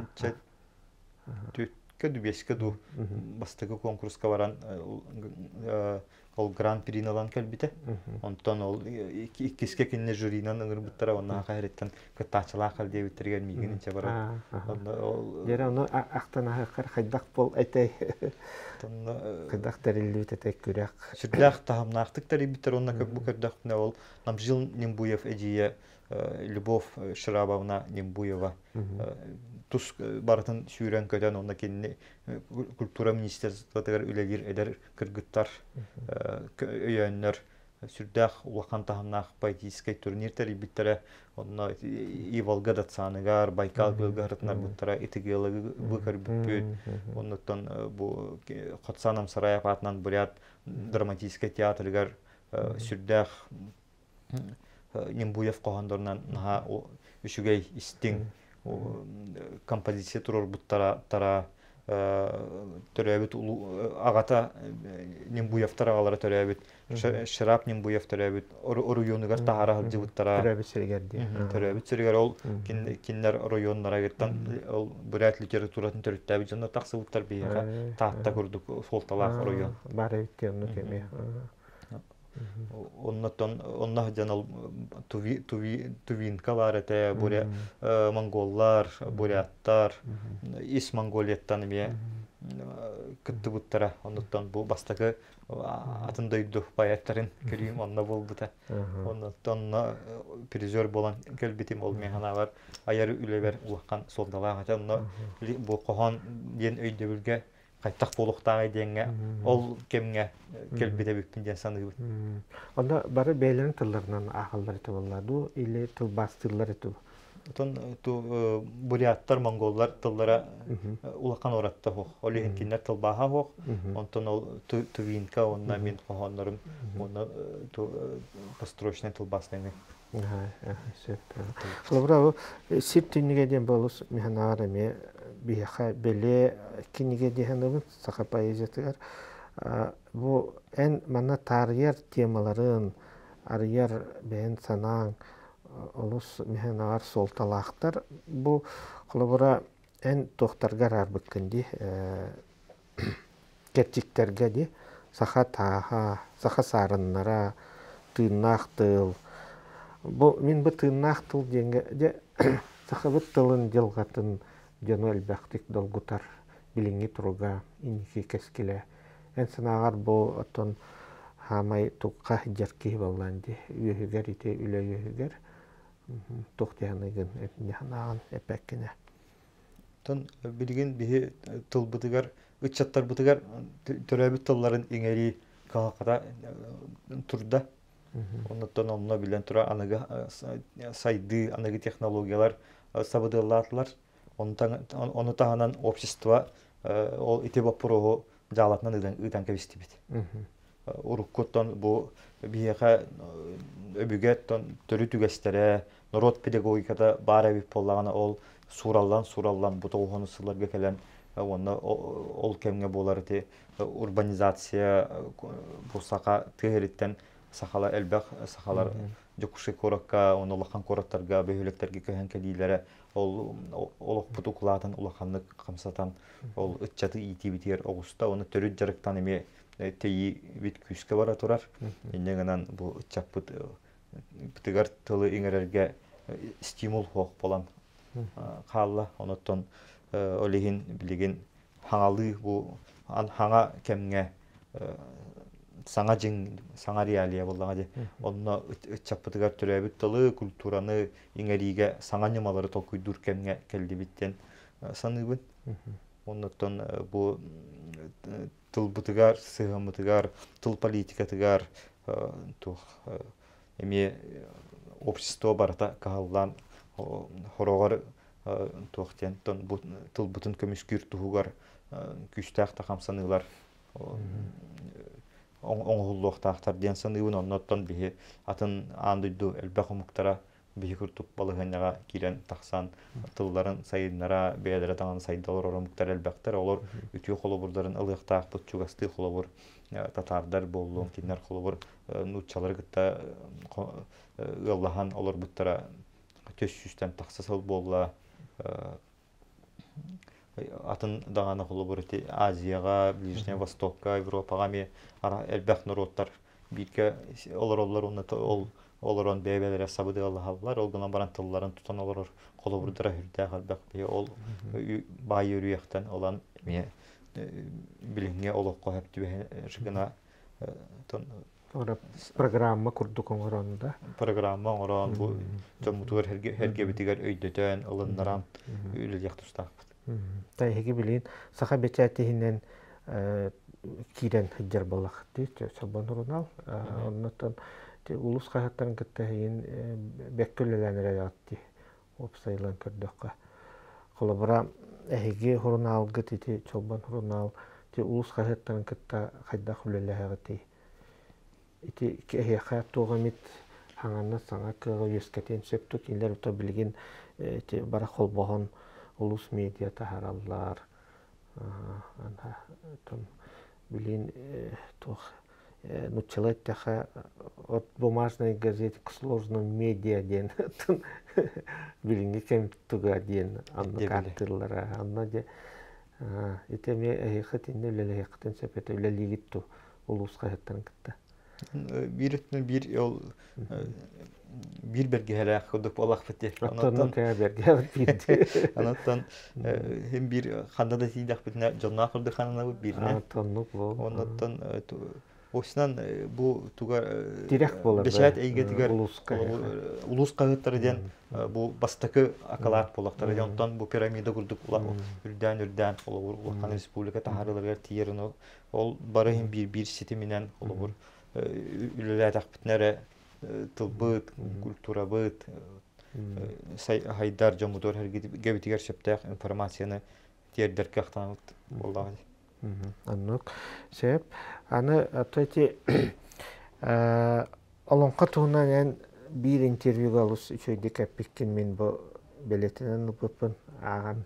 Ködü beşkadu bastığı konkurska varan ol Grand Prix'in alan kelbite. Ondan ol ikiske kinne jürinan ıngır buttara ondan hayretten kıtaçılar kal diye bitirgen migin ince bara. Yere onu aktan ahakar haydak bol etey. Haydak derilli tetek kürek. Şürdek tahamnaktık tari bitir ondan kök bu kördek ne ol. Namjil Nimbuyev eciye Любовь Шарабовна Нембуева. Тус барытын сүйрен көтен онда кенне культура министрлыгы үлегир эдер кыргыттар өйөннөр сүрдах улахан таханнах политический турниртер биттере онна и Волгада цаныгар Байкал гылгарытнар буттара этигелыгы быкыр бүт оннотон бу Хотсанам Сараев атынан бурят драматический театргар сүрдах Нембуев коһондорунан наха үшүгей истиң композиция турор буттара тара төрөбүт агата Нембуев таралары төрөбүт Шарап Нембуев төрөбүт районугар тахара жыбыттара төрөбүт сергер ол киндер районнара геттен ол бурят литературатын төрөттөбүт жана таксыбыттар бияга таатта курдук солталак район бары өттөнү кеме. Onunla canal Tuvinkalar ete buraya Mongollar, Buryatlar, İs Mongoliyattan bir кытты буттара онуттан бу бастакы атын дойду баяттарын көрүм онна болбута онуттан призер болан келбитим ол механалар аяры үлебер улаккан солдалага онно бу кохон ден өйдөбүлгө кайтак болуктагы деңге ол кемге келбите бүппүн ден саныбыт. Onda bari beylerin tıllarından ahıllar eti bolladı, ile tıl bastırlar eti. Тон буряттар, монголлар тыллара улакан оратта хох. Олеген кинер тылбаха хох. Онтон ол тувинка, онна мен хохоннорым, онна построчный тылбасныны. Лабра, сирт тинниге ден болус механар эме бияха беле кинниге деханыбын саха поэзиятыгар. Bu en mana tarihyer temaların arıyer ben sanan olus mihenar soltalaktar bu kolabora en doktorgar arbıkkindi gerçeklerge di saha taha saha sarınlara tırnaktıl bu min bu tırnaktıl denge de saha bu tılın jılgatın jönöl baktik dolgutar bilingi turuga iniki keskile en sanagar bu aton hamay tukka jerki ballandı üyeger ite üle üyeger tohtiyanıgın etnihanan epekkine. Ton bilgin bihi tılbıtıgar ıçattar bıtıgar töröbüt tılların ingeri kahakada turda. Ondan onunla bilen tura anıgı saydı anıgı teknolojiyalar sabıdırlarlar. Onu tahanan общество ol ite vapuru jalatnan ыдан кебистибит. Уруккоттон бу бияха өбүгеттон төрү түгестере народ педагогикада бара бип боллагана ол сураллан бу тоғонусуларга келен онна ол кемге болар ти урбанизация бу сака тегериттен сахала элбек сахалар жокуши коракка оны лахан кораттарга бөһөлектерге көһөн кедилере ол олок путуклатын улаханнык камсатан ол ытчаты итибитер огуста оны төрү жарыктан эме тейи бит күскө бара турар. Иннегенен бу ытчаппыт бытыгар тылы иңерерге стимул хок болан калла онотон олегин билеген хаңалы бу хаңа кемге саңа жиң саңа реалия боллага же онно ытчаппытыгар төрөбүт тылы культураны иңериге саңа нымалары толкуйдур кемге келди биттен саныбын. Онотон бу тылбытыгар, сыгамытыгар, тыл политикатыгар тух эми общество барата каллан хорогор тухтен тон бу тылбытын көмүскүр тугар күчтак такамсаныйлар оңгуллуктактар ден саныбын оннотон бихи атын андыйду элбахумуктара бихикуртуп балыгынага кирен таксан тылларын сайыннара бейлere таңан сайдалар оромуктар элбактар олор үтүү холобурдарын ылыктаак бутчугасты холобур татардар боллун кинер холобур нучалар гытта ыллахан олор буттара төссүстен таксасыл болла атын дагана холобур эти Азияга, Ближний Востокка, Европага ме элбак народтар бирке олор ол олорон бебелере сабыды аллар олгынан баран тылларын тутан олор колобурдара хүрдө халбак бе ол бай үрүяктан олон ме билинге олокко хептүбе жигина тон программа курдук оңоронда программа оңорон бу жомутур херге битигер өйдөтөн ылыннаран үлү жактустак тайги билин саха бечатихинен кирен хыджар балак ди чабанурунал оннотон улус кахаттарын кыттайын беккөлөлөнөр ятты опсайлан көрдөккө колобура эги хорунал гыти чобан хорунал ти улус кахаттарын кытта кайда хүлөлөһөгөти ити кеха тогамит хаңана саңа кыгы ескетен сөптүк илер ута билген ти бара холбогон улус медиа тахараллар ана тон билин тох нучалеттаха от бумажной газеты к сложным медиа ден билинге кем туга ден анна картыллара анна де итеме эхатинне лелехтен сепете лелигитту улус каяттан кытта Bir yol bir belgeler kurduk Allah bitti. Аттанны кәбәргә бирде. Anlattan hem bir handa da sidak bitne canına kırdı hanına bu birine. Аттанны бу. Ondan Osnan bu tugar Direkt bolar. beşat eyge tigar Uluska. ulus kağıtları den bu bastakı akalat polakları ondan bu piramida kurduk ula ürden olur Ulakan Respublika taharıları tiyerini ol barahim bir siteminen olur. Ülüler takbitnere tıbbıt, kultura bıt, haydar camudor her gibitiger şeptek informasyonu diğer derkahtan vallahi. Anlık. Sebep, anı atati alonqa tuğunan en bir intervyu galus üçüydü kapikkin min bu beletinen nupupun ağan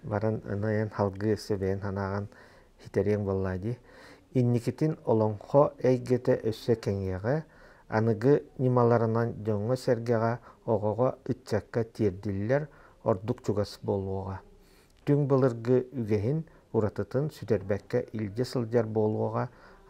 baran anayan halgı sebeyen hanağan hiteryen vallahi. İnnikitin alonqa eygete össe kenyeğe anıgı nimalarından jonga sergeğe oğağa ütçakka tirdiller orduk çugas bolluğa. Tüm balırgı ügehin уратытын сүтербәккә илде сылдяр болуға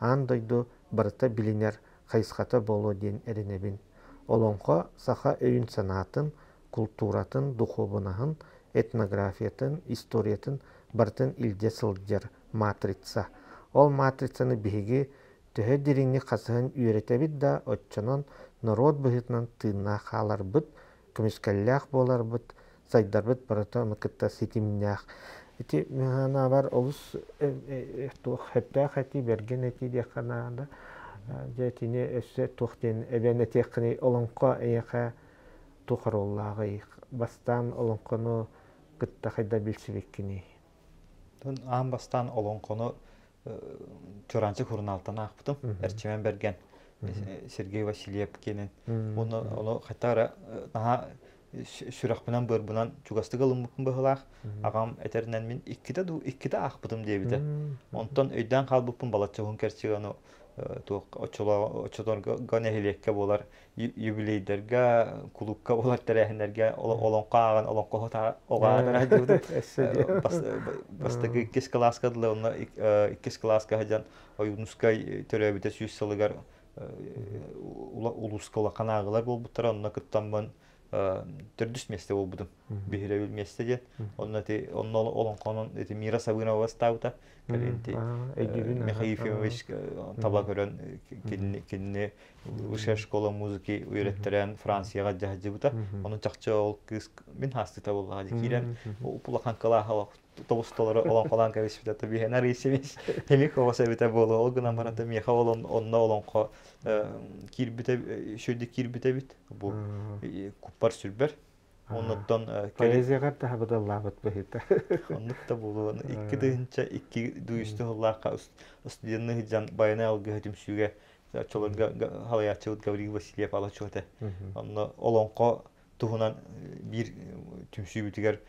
андойду барыта билинер хайсқата болу ден эренебин. Олонқа саха өйін санатын, культуратын, духовынаһын, этнографиятын, историятын барытын илде сылдяр матрица. Ол матрицаны биһиги төһө диринни қасыһын үйрәтәбит да отчонон народ быһытынан тыынна халар быт, көмүскәлләх болар быт, сайдар быт барыта мыкытта ситимнях. Ити механа бар олус хэптэ хэти берген эти деханада жетине өссө тухтен эбене техни олонко эяка тухароллагы бастан олонкону кытта хайда билсибеккини. Тон ам бастан олонкону чоранчы хурналтан акпытым. Эрчемен берген Сергей Васильев кенен. Onu хатара наха Şuraqpınan bırbunan çugastı qalınmıqın bıhılaq. Ağam eterinden min ikkide akpıdım diyebide. Ondan öyden qalbıpın balatçağın kerçiği onu oçolarga nehiliyekke bolar, yubileyderge, kulukka bolar terehinlerge, olonqa ağan, olonqa hota oğa da radyodu. Bastaki ikkis klaskadıla, onunla ikkis klaska hacan oyunuskay töröbüte süys salıgar uluska olaqan ağılar bol butara, onunla kıttanman Türdüs mesle olbudum. Bihirebil mesle de. Onun olonqonun Mira Sabina vastavta. Mikhail Yefimovich taba gören kendini uşa şkola müziki öğrettiren Fransa'ya cahcı buta. Onun çaqça ol kız min hastı tabullaha dikiren. O pulakan kala hala tobustoları olan falan karışıp da bir hener isemiş. Hemik ovasa bite bolu. O gün amaranta Mikhail onunla olonqa kirbite şöyle kirbite bit. Bu kupar sürber. Ondan Poeziyaga da habadallah bat bahita. Ondan da bolu. İki duyunca iki duyuştu Allah'a üstünü hican bayana algı hacım süre. Çolurga halaya çavut Gavril Vasilyev ala çoğuta. Ondan olonqa tuhunan bir tümsü bitiger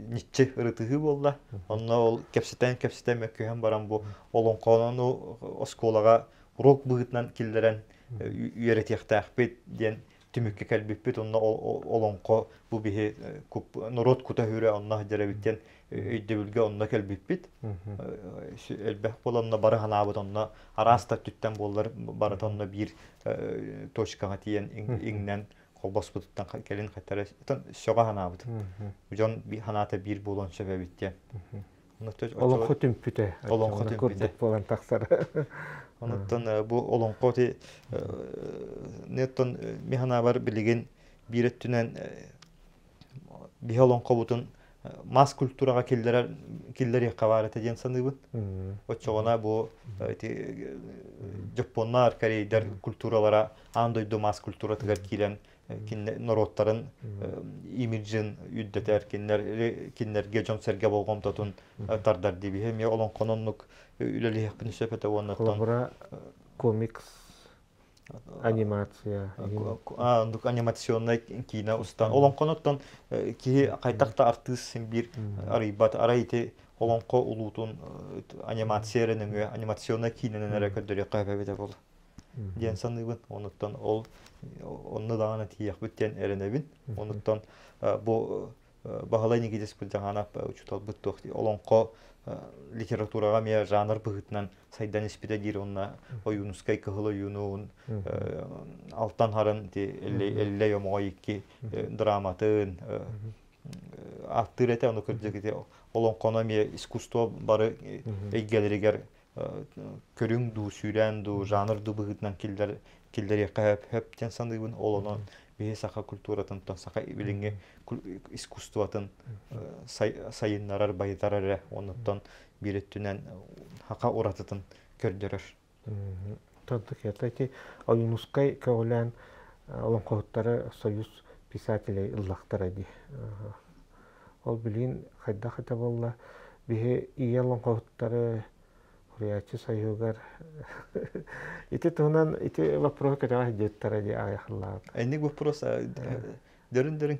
Nietzsche ırıtığı bolla. Onunla ol kepseten mökkühen baran bu olonqanın o oskolaga rock bıgıtnan kilderen üyeretiyaktaaqpet diyen tümükke kalbipet onunla olonqa bu bihi norot kuta hüre onunla jarabitten öydebülge onunla kalbipet. Elbeh bolanla barı hanabıt onunla arasta tütten bollar barıt onunla bir toşkağa tiyen ingnen kolbas bututtan gelin katara şoğa hanabıt. Ucan bir hanata bir bolon sebebitten. Olonqa tümpüte. Olonqa tümpüte. Bolan taqsara. Ondan bu olonqa ti netton mihana var bilgen bir ettünen bir olonqa butun mas kulturaga killeri qavarat eden sanıbı. O çoğuna bu Japonlar Koreyler kulturalara andoydu mas kultura tıgar kilen norotların imijin üddeter kinler gejon serge bolgom tatun tardar dibi hem ya olan kononluk üleli yakın sepete ondan komiks animasiya anduk animasyonda kina ustan olan konottan ki kaytakta artist bir aribat arayte olan ko ulutun animasyonerinin animasyona kinenen hareketleri kaybede bol. Diyen sanıbın ondan onu da ana tiyak bitten erenebin. Ondan bu bahalayını gides bu jahana uçutal buttoqti. Olonqa литературага мия жанр быгытынан сайдан испите дир онна оюнускай кыһыл оюнун алтан харын ти элле йомой икки драматын аттыр эте ону кырдыгыте олон экономия искусство бары эйгелеригер көрүң ду сүйрән ду жанр ду быгытынан килдер хэп тен сандыгын олонон бе саха культуратын то саха билинге искусствотын сайыннарар байытарар онуттан бирэттүнен хака уратытын көрдөрөр. Тантык ятайти оюнускай көлән олон кохуттары союз писателей ыллактар ди. Ол билин хайда хата болла бе иялон кохуттары Хуриячы союгар. Ити тунан ити вопрос кара жеттара ди аяхлар. Эник вопрос дөрүн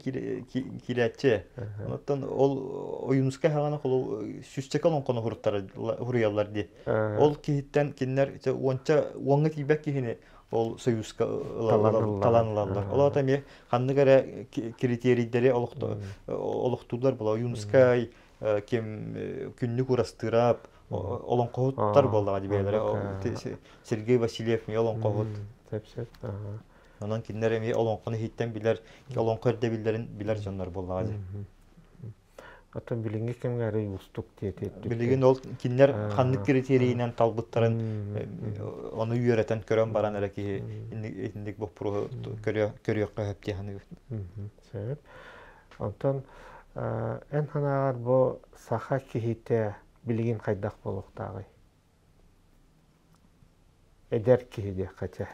кирәче. Онтон ол оюнуска хагана кол сүстекалон коно хуриялар ди. Ол киттен киннер онча оңга тибек кихине ол союзка таланлалар. Ол атаме ханныгара критерийлери олуктулар була оюнуска кем күннүк урастырап олон кохуттар болдага дибелер. Сергей Васильев ми олон кохут. Тепсет. Онан киндер эми олон кону хиттен билер, олон көрдө билер жоннор болдага. Атын билинге кемгәре устук тиете. Билеген ол киндер ханнык критерийинен талбыттарын оны үйрәтен көрөн баран элеки индик бу про көрөккө хепти ханы. Себеп. Антон эн ханагар бу саха кихите билген кайдак болуктагы. Эдер кихиде кача.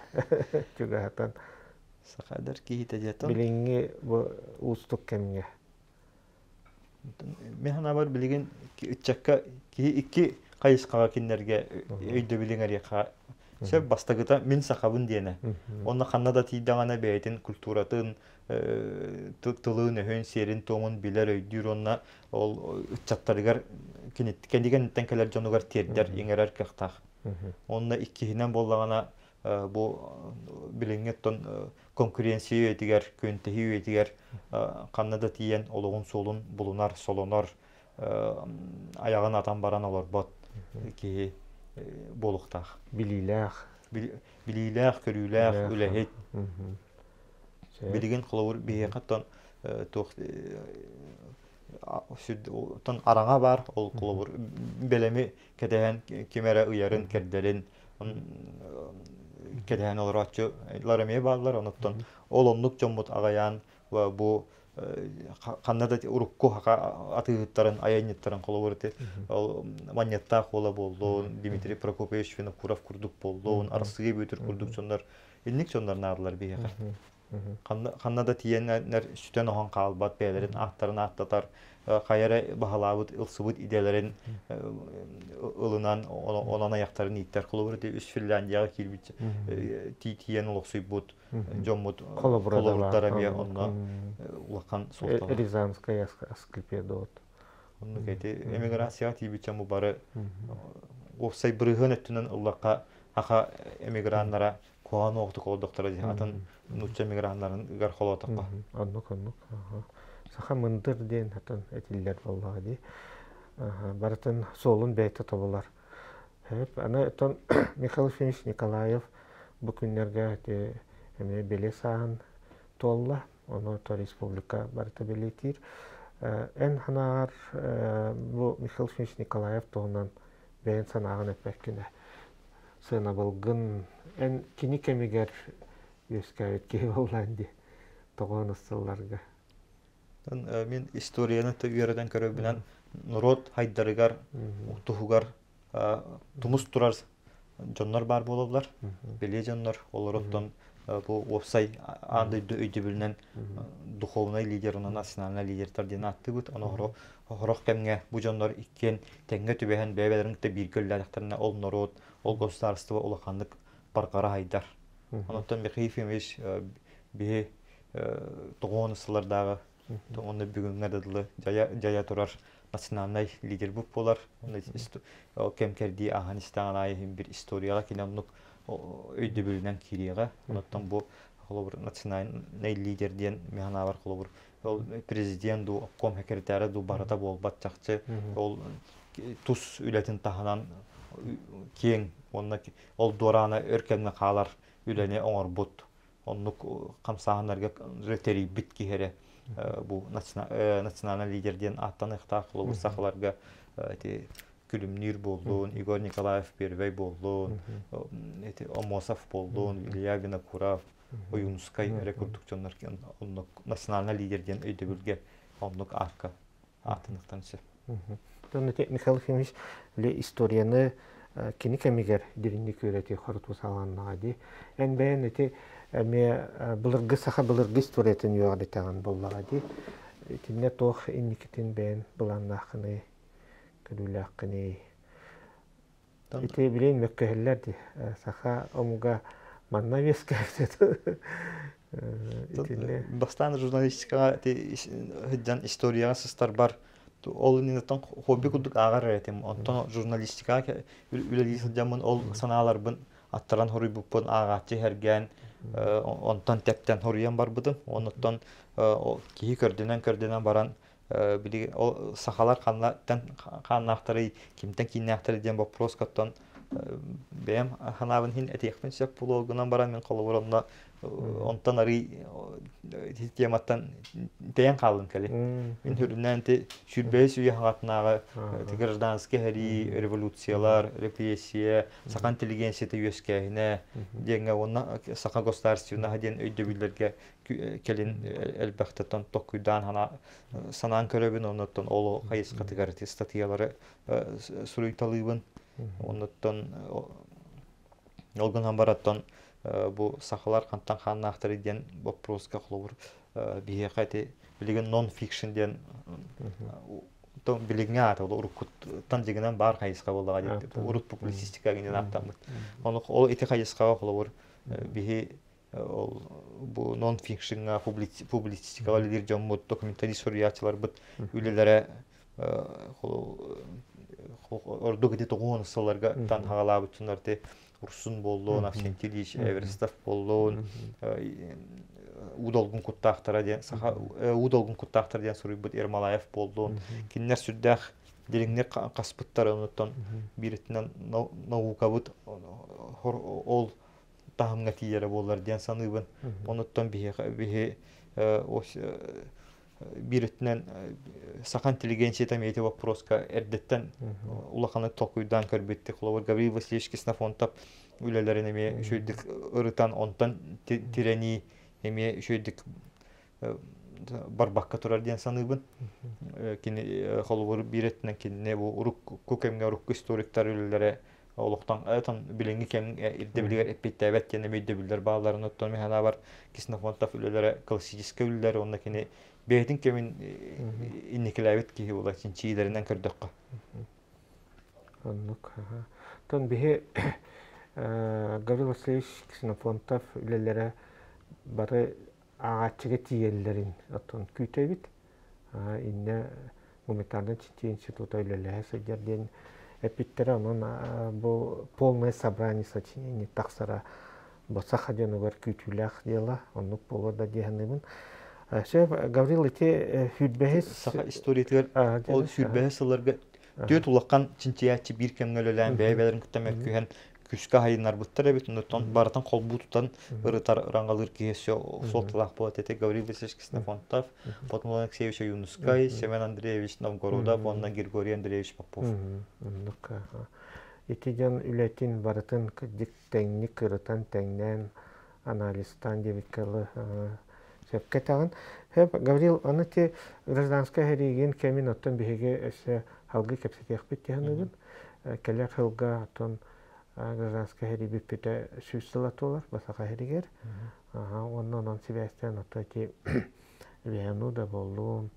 Чугатан саха эдер кихите жетон. Билинге бу устук кемге. Механа бар билген үтчакка икки кайыскага киндерге өйдө билиңер яка. Себеп бастагыта мен сахабын диене. Онна ханнада тийдагана бейтин культуратын тылын өһөн серин томун билер өйдүр онна ол үтчаттарыгар кендиген тенкелер жонугар тердер иңерер кыктак. Онна иккихинен боллагана бу билиңеттон конкуренция этигер көнтехи этигер каннада тиен ологун солун булунар солонор аягын атан баран олор бот ки болуктак билилах көрүлах үлехет билген кылыр бие каттан тон араңа бар ол кылыр белеми кеден кемере уярын кердерин кеден олорачы лараме баллар оноттон олонлук жоммут агаян ва бу каннада урукку хака атыгыттарын аянеттарын колобурте ол маньятта кола болду Дмитрий Прокопьевич Винокуров курдук болду арсыгы бүтүр курдук сондар инник сондар нарлар бие каннада тиеннер сүтен охан калбат бейлерин аттарын аттатар кайра бахалабыт ылсыбыт идеяларын ылынан онана яктарын иттер колобурте үс Финляндияга кирбит тиен улуксуйбут жоммут колобуртарами онна улакан солтан Рязанская Асклепиадот. Онну кети эмиграция тибичаму бары офсай брыгын өттүнөн улакка ака эмиграннара коан октук олдоктора атын нучча эмиграннарын гар холотокка. Аннук. Саха мындыр ден атын этиллер боллага ди. Баратын солун бейте табылар. Хеп ана тон Михаил Ефимович Николаев бу күннәргә те эме белесаан толла, оны то республика барта белетир. Эн ханар бу Михаил Ефимович Николаев тоонан бен санаган эпеккене. Сына болгын эн кини кемигер юскайт ки болланди. Тогонуссылларга. Мен историяны төгөрөдөн көрөп билен народ хайдарыгар утугар тумус турар жоннор бар болоблар. Беле жоннор олороттон бу офсай андай өйдө билен духовный лидер, национальный лидер ден аттыбыт. Оны хорох кемге бу жоннор иккен теңге түбөһөн бебелерин те биргеллектарына ол народ, ол государство улакандык баркара хайдар. Онтон Михаил Ефимович бе тогонуслардагы оны бүгүнгө жая турар национальный лидер буп болар. Кемкерди Афганистан айым бир историяга кинонук өйдө билген кирига. Онтон бу холобур национальный лидер ден механа бар холобур. Ол президент ду ком секретары ду барата болбат чакчы. Ол tuz ületin tahanan keng onna ol dorana örkemne kalar ülene oңор but onluk kamsahanlarga reteri bitki here bu nasyonal liderden attan ıhtaqlı bu sahalarga Külümnür bolduğun, Igor Nikolaev Pervey bolduğun, Omosov bolduğun, Ilya Vinokurov, Oyunskay rekordukçonlar onluk nasyonal liderden öydebülge onluk arka atınıktan ise. Donate Mikhail Efimович le historiyanı kini kemiger dirinlik öğretiyor harut salannadı. En ben ete me bulurgu saha bulurgu historiyatın yoğadı tağın bolladı. Tinne toh innikitin ben bulanlaqını Kadulaqını. İte bileyin mekkehellerdi. Saha omuga manna veskaftet. Bastan jurnalistika hıcan historiya sıstar bar. Ol ninetan hobi kuduk ağar etem. Ondan jurnalistika ülelisi jamın ol sanalar bun attaran hori bupun ağatçı hergen ondan tekten horiyan bar budum. Ondan ki kördenen baran bili o sahalar kannahtары kimten kinnahtары diyen вопрос каттан бем ханабын хин этехпен сеп блогынан баран мен колоборонна онтан ари тематтан таян калын келе мен хүрүнөн те сүрбөс уя хатнага гражданский хари революциялар репрессия сака интеллигенцияты өскәһине деңе онна сака государственна хаден өйдөбүлөргө келин элбәхтә тон токуйдан хана санан көрөбүн оннотон ол кайыс категория статьялары суруйталыбын оннотон олган бараттан bu sahalar kantan xannaqtары ден вопроска хлобур бие кайты билеген non fiction ден тон билегне ата ол уркуттан дегенен бар кайыска болдага деп урут публицистика генен аттамыт ол эти кайыска хлобур бие ол bu non fictionга публицистика лидер жоммут документари сориячылар бит үлелере ордук эти тогон саларга тан хагалабыт сунарты Ursun bolluğun, Avsentiliç, Everstaf bolluğun, Udolgun kuttaqtara diyen, Udolgun kuttaqtara diyen soruyu bud Ermalayev bolluğun. Kinler sürdək dilingler qaspıttar onuttan biritinden nauka bud ol tahımga tiyere bollar diyen sanıybın. Onuttan bihi biritinden saka intelligensiyata meyte вопроска erdetten ulaqanı tokuydan körbetти. Xolawar Gabriel Vasilevski snafontap ülelerine me şöydük ırıtan ondan tireni eme şöydük barbakka turar diyen sanıybın. Kini xolawar biritinden kini bu uruk kukemge uruk historiktar ülelere Олуқтан айтан биленги кем ирдебилер эппеттебет жана мейдебилер бааларын оттон механа бар киснафонтов үлелери классический үлелери онда кини бейтин кемин инникелебет ки була чинчилеринен көрдөккө. Аннук. Тон бихе Гаврил Васильевич киснафонтов үлелери бары агачыга тиеллерин оттон күйтөбүт. Инне моментардан чинчи института үлелери сыдерден Эпиттера он бу полное собрание сочинений таксара боса хаденогар күтүлах дела онук болода дегенмин. Шеф Гаврил эте хүтбехес саха историятер ол хүтбехеслерге төт улаккан чинчиячы бир кемгөлөлөн бэбелерин күтөмөк күһен күскө хайынар буттар эбит онтон баратан колбутутан ырытар рангалыр киесё солталак болот эте Гаврил Васильевич Нафонтов, потом Алексеевич Юнускай, Семен Андреевич Новгородов, ондан Григорий Андреевич Попов. Итиден үлетин баратын диктеңник ырытан теңнен анализтан дебиккалы сепкетагын. Хеп Гаврил аны те гражданская хереген кемин оттон биһиге эсе халгы кепсетек биттегенүгүн. Келер хылга оттон гражданская хери биппете сүйсылатолар басака херигер. Оннан Себастьян отти Вену да боллун,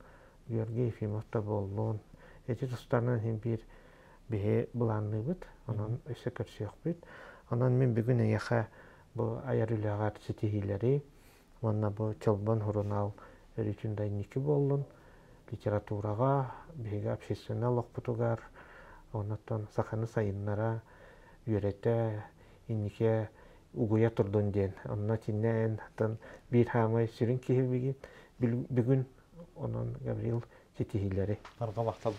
Георгий Ефимов да боллун. Эти достарынан хим бир бихе буланныбыт, онан өсө көрсөк бит. Онан мен бүгүн яха бу аярылагар сетихилери, онна бу Чолбон журнал өрүчүндө ники боллун, литературага, бихе общественный окутугар, оннан саханы сайыннара үйрете иннике угуя турдун ден. Онна тиннен тан бир хамай сүрүн кихибигин бүгүн онон Гаврил сетихилери. Арга мактал.